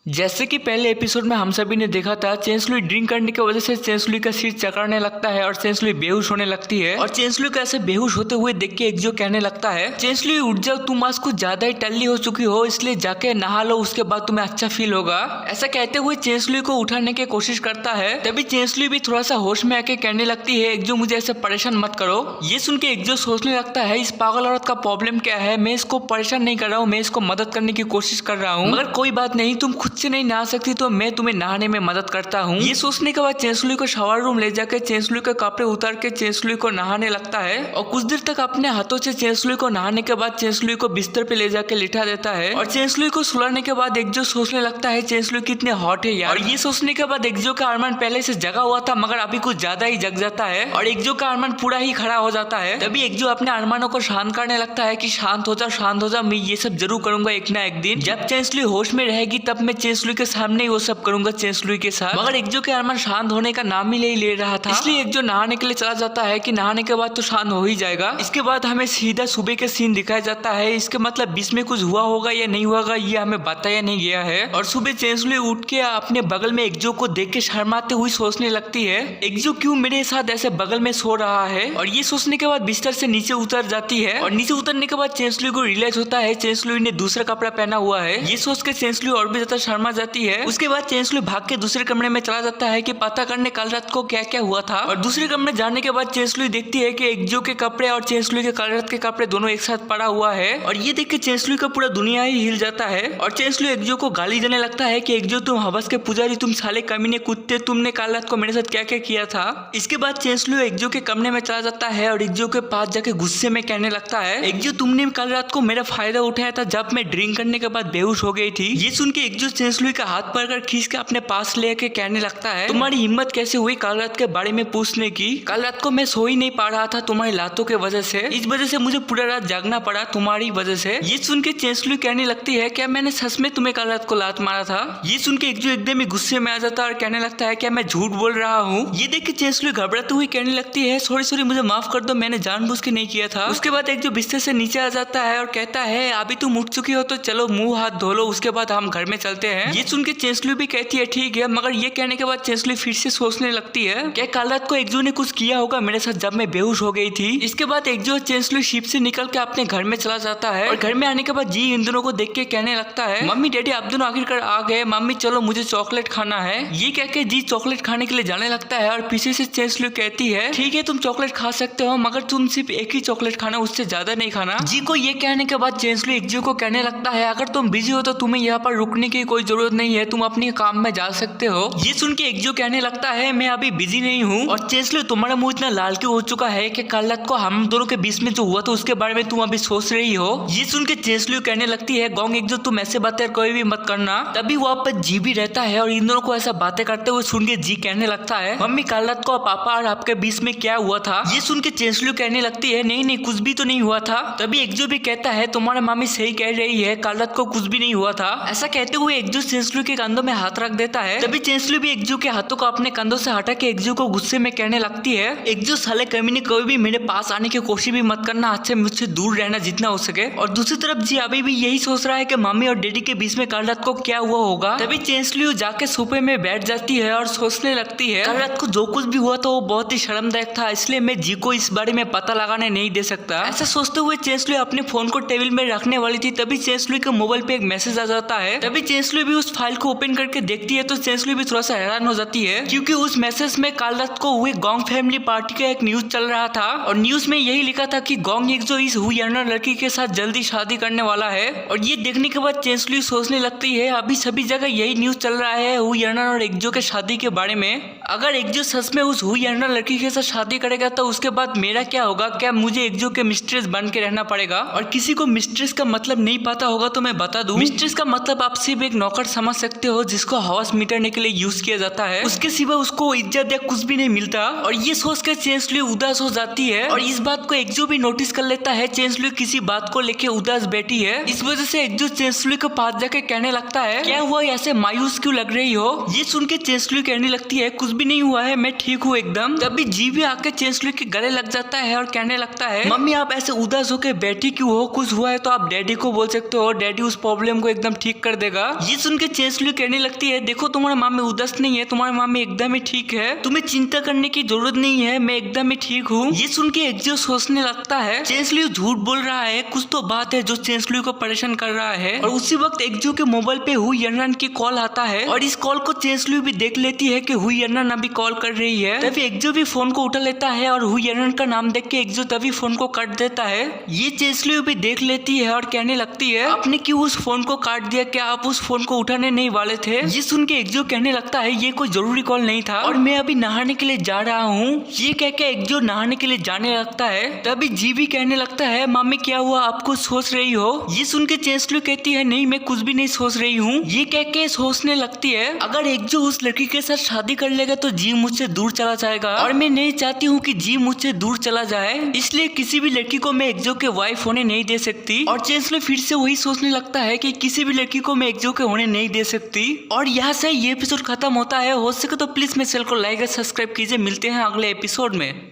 जैसे कि पहले एपिसोड में हम सभी ने देखा था, चेंसलुई ड्रिंक करने की वजह से चेंसलुई का सिर चकराने लगता है और चेंसलुई बेहोश होने लगती है। और चेंसलुई को ऐसे बेहोश होते हुए देख के एकजो कहने लगता है, चेंसलुई उठ जाओ, तुम आज कुछ ज्यादा ही टल्ली हो चुकी हो, इसलिए जाके नहा लो, उसके बाद तुम्हें अच्छा फील होगा। ऐसा कहते हुए चेंसलुई को उठाने की कोशिश करता है। तभी चेंसलुई भी थोड़ा सा होश में आके कहने लगती है, एकजो मुझे ऐसे परेशान मत करो। ये सुन के एकजो सोचने लगता है, इस पागल औरत का प्रॉब्लम क्या है, मैं इसको परेशान नहीं कर रहा हूँ, मैं इसको मदद करने की कोशिश कर रहा हूँ, मगर कोई बात नहीं, तुम खुद से नहीं नहा सकती तो मैं तुम्हें नहाने में मदद करता हूँ। ये सोचने के बाद चेंसलुई को शावर रूम ले जाकर चेंसलुई के कपड़े उतार के चेंसलुई को नहाने लगता है और कुछ देर तक अपने हाथों से चेंसलुई को नहाने के बाद चेंसलुई को बिस्तर पे ले जाकर लिटा देता है। और चेंसलुई को सुलाने के बाद एकजो सोचने लगता है, चेंसलुई कितने हॉट है यार। और ये सोचने के बाद एकजो का अरमान पहले से जगा हुआ था, मगर अभी कुछ ज्यादा ही जग जाता है और एकजो का अरमान पूरा ही खड़ा हो जाता है। तभी एकजो अपने अरमानों को शांत करने लगता है कि शांत हो जा, शांत हो जा, मैं ये सब जरूर करूंगा एक ना एक दिन। जब चेंसलुई होश में रहेगी तब मैं चेंसलुई के सामने ही वो सब करूंगा चेंसलुई के साथ। मगर एकजो के अरमान शांत होने का नाम ही नहीं ले रहा था, इसलिए एकजो नहाने के लिए चला जाता है कि नहाने के बाद तो शांत हो ही जाएगा। इसके बाद हमें सीधा सुबह के सीन दिखाया जाता है। इसके मतलब बीच में कुछ हुआ होगा या नहीं हुआ, ये हमें बताया नहीं गया है। और सुबह चेंसलुई उठ के अपने बगल में एकजो को देख के शर्माते हुए सोचने लगती है, एकजो क्यों मेरे साथ ऐसे बगल में सो रहा है। और ये सोचने के बाद बिस्तर से नीचे उतर जाती है और नीचे उतरने के बाद चेंसलुई को रियलाइज होता है चेंसलुई ने दूसरा कपड़ा पहना हुआ है। ये सोच के चेंसलुई और भी ज्यादा शर्मा जाती है। उसके बाद चेंसलुई भाग के दूसरे कमरे में चला जाता है कि पता करने कल रात को क्या क्या हुआ था। और दूसरे कमरे जाने के बाद चेंसलुई देखती है कि एकजो के कपड़े और चेंसलुई के कल रात के कपड़े दोनों एक साथ पड़ा हुआ है। और ये देख के चेंसलुई का पूरा दुनिया ही हिल जाता है और चेंसलुई एकजो को गाली देने लगता है कि एकजो तुम हवस के पुजारी, तुम साले कमीने कुत्ते, तुमने कल रात को मेरे साथ क्या क्या किया था। इसके बाद चेंसलुई एकजो के कमरे में चला जाता है और एकजो के पास जाके गुस्से में कहने लगता है, एकजो तुमने कल रात को मेरा फायदा उठाया था जब मैं ड्रिंक करने के बाद बेहोश हो गई थी। ये सुन के एकजो चेंसलुई का हाथ पकड़कर खींच के अपने पास लेके कहने लगता है, तुम्हारी हिम्मत कैसे हुई कल रात के बारे में पूछने की। कल रात को मैं सो ही नहीं पा रहा था तुम्हारी लातों के वजह से, इस वजह से मुझे पूरा रात जागना पड़ा तुम्हारी वजह से। ये सुन के चेंसलुई कहने लगती है, क्या मैंने सच में तुम्हें कल रात को लात मारा था। ये सुन के एकजो एकदम ही गुस्से में आ जाता है और कहने लगता है, क्या मैं झूठ बोल रहा हूँ। ये देख के चेंसलुई घबराते हुए कहने लगती है, सॉरी सॉरी, मुझे माफ कर दो, मैंने जानबूझ के नहीं किया था। उसके बाद एकजो बिस्तर से नीचे आ जाता है और कहता है, अभी तुम उठ चुकी हो तो चलो मुंह हाथ धो लो, उसके बाद हम घर में चलते हैं। ये सुन के चेंसलुई भी कहती है ठीक है, मगर ये कहने के बाद चेंसलुई फिर से सोचने लगती है, क्या कल रात को एकजो ने कुछ किया होगा मेरे साथ जब मैं बेहोश हो गई थी। इसके बाद एकजो चेंसलुई शिप से निकल के अपने घर में चला जाता है और घर में आने के बाद जी इन दोनों को देख के कहने लगता है, मम्मी डैडी आप दोनों आखिरकार आ गए, मम्मी चलो मुझे चॉकलेट खाना है। ये कह के जी चॉकलेट खाने के लिए जाने लगता है और पीछे से चेंसलुई कहती है, ठीक है तुम चॉकलेट खा सकते हो, मगर तुम सिर्फ एक ही चॉकलेट खाना, उससे ज्यादा नहीं खाना। जी को ये कहने के बाद चेंसलुई एकजो को कहने लगता है, अगर तुम बिजी हो तो तुम्हें यहाँ पर रुकने की कोई जरूरत नहीं है, तुम अपने काम में जा सकते हो। ये सुन के एकजो कहने लगता है, मैं अभी बिजी नहीं हूँ। और चेंसलुई तुम्हारा मुंह इतना लाल क्यों हो चुका है कि कल रात को हम दोनों के बीच में जो हुआ था उसके बारे में तुम अभी सोच रही हो। ये सुन के चेंसलुई कहने लगती है, गोंग एकजो तुम ऐसे बातें कोई भी मत करना। तभी वहाँ पर जी भी रहता है और इन दोनों को ऐसा बातें करते हुए सुन के जी कहने लगता है, मम्मी कल रात को पापा और आपके बीच में क्या हुआ था। ये सुन के चेंसलुई कहने लगती है, नहीं नहीं कुछ भी तो नहीं हुआ था। तभी एकजो भी कहता है, तुम्हारा मम्मी सही कह रही है, कल रात को कुछ भी नहीं हुआ था। ऐसा कहते हुए एकजो चेंसलुई के कंधों में हाथ रख देता है। तभी चेंसलुई भी एकजो के हाथों को अपने कंधों से हटा के एकजो को गुस्से में कहने लगती है, एकजो साले कमीने कभी भी मेरे पास आने की कोशिश भी मत करना, आज से मुझसे दूर रहना जितना हो सके। और दूसरी तरफ जी अभी भी यही सोच रहा है कि मम्मी और डैडी के बीच में कल रात को क्या हुआ होगा। तभी चेंसलुई जाके सोफे में बैठ जाती है और सोचने लगती है, कल रात को जो कुछ भी हुआ था वो बहुत ही शर्मदायक था, इसलिए मैं जी को इस बारे में पता लगाने नहीं दे सकता। ऐसा सोचते हुए चेंसलुई अपने फोन को टेबल में रखने वाली थी, तभी चेंसलुई के मोबाइल पे एक मैसेज आ जाता है। तभी चेंसलुई भी उस फाइल को ओपन करके देखती है तो चेंसलुई भी थोड़ा सा हैरान हो जाती है, क्योंकि उस मैसेज में कल रात को हुए गोंग फैमिली पार्टी का एक न्यूज चल रहा था और न्यूज में यही लिखा था कि गोंग एकजो इस हुईयर्नर लड़की के साथ जल्दी शादी करने वाला है। और ये देखने के बाद चेंसलुई सोचने लगती है, अभी सभी जगह यही न्यूज चल रहा है हुईयर्नर और एकजो के शादी के बारे में। अगर एकजो सच में उस हुईयर्नर लड़की के साथ शादी करेगा तो उसके बाद मेरा क्या होगा, क्या मुझे एकजो के मिस्ट्रेस बन के रहना पड़ेगा। और किसी को मिस्ट्रेस का मतलब नहीं पता होगा तो मैं बता दूं, मिस्ट्रेस का मतलब आप सिर्फ एक नौकर समझ सकते हो जिसको हवस मिटाने के लिए यूज किया जाता है, उसके सिवा उसको इज्जत या कुछ भी नहीं मिलता। और ये सोचकर चेंसलुई उदास हो जाती है और इस बात को एकजो भी नोटिस कर लेता है, चेंसलुई किसी बात को लेके उदास बैठी है। इस वजह से एकजो चेंसलुई के पास जाके कहने लगता है, क्या हुआ, ऐसे मायूस क्यों लग रही हो। ये सुन के चेंसलुई कहने लगती है, कुछ भी नहीं हुआ है, मैं ठीक हूँ एकदम। तभी जी भी आके चेंसलुई के गले लग जाता है और कहने लगता है, मम्मी आप ऐसे उदास होकर बैठी क्यों हो, कुछ हुआ है तो आप डैडी को बोल सकते हो, डैडी उस प्रॉब्लम को एकदम ठीक कर देगा। ये सुन के चेंसलुई कहने लगती है देखो तुम्हारा मामी उदास नहीं है, तुम्हारा मामी एकदम ही ठीक है, तुम्हें चिंता करने की जरूरत नहीं है, मैं एकदम ही ठीक हूँ। ये सुन के एक्जो सोचने लगता है चेंसलुई झूठ बोल रहा है, कुछ तो बात है जो चेंसलुई को परेशान कर रहा है। और उसी वक्त एक्जो के मोबाइल पे हुई यनरन की कॉल आता है और इस कॉल को चेंसलुई भी देख लेती है कि हुई यनरन अभी कॉल कर रही है। तभी एक्जो भी फोन को उठा लेता है और हुई यनरन का नाम देख के एक्जो तभी फोन को काट देता है। ये चेंसलुई भी देख लेती है और कहने लगती है आपने क्यों उस फोन को काट दिया, क्या आप उस फोन को उठाने नहीं वाले थे? ये सुन के एक्जो कहने लगता है ये कोई जरूरी कॉल नहीं था और मैं अभी नहाने के लिए जा रहा हूँ। ये कह के एक्जो नहाने के लिए जाने लगता है। तभी जी भी कहने लगता है मामी क्या हुआ, आप कुछ सोच रही हो? ये सुन के चेंसलुई कहती है नहीं मैं कुछ भी नहीं सोच रही हूँ। ये कह के सोचने लगती है अगर एक्जो उस लड़की के साथ शादी कर लेगा तो जी मुझसे दूर चला जाएगा और मैं नहीं चाहती हूँ कि जी मुझसे दूर चला जाए, इसलिए किसी भी लड़की को मैं एक्जो के वाइफ होने नहीं दे सकती। और चेंसलुई फिर से वही सोचने लगता है कि किसी भी लड़की को मैं एक्जो के होने नहीं दे सकती। और यहाँ से ये एपिसोड खत्म होता है। हो सके तो प्लीज मेरे चैनल को लाइक और सब्सक्राइब कीजिए। मिलते हैं अगले एपिसोड में।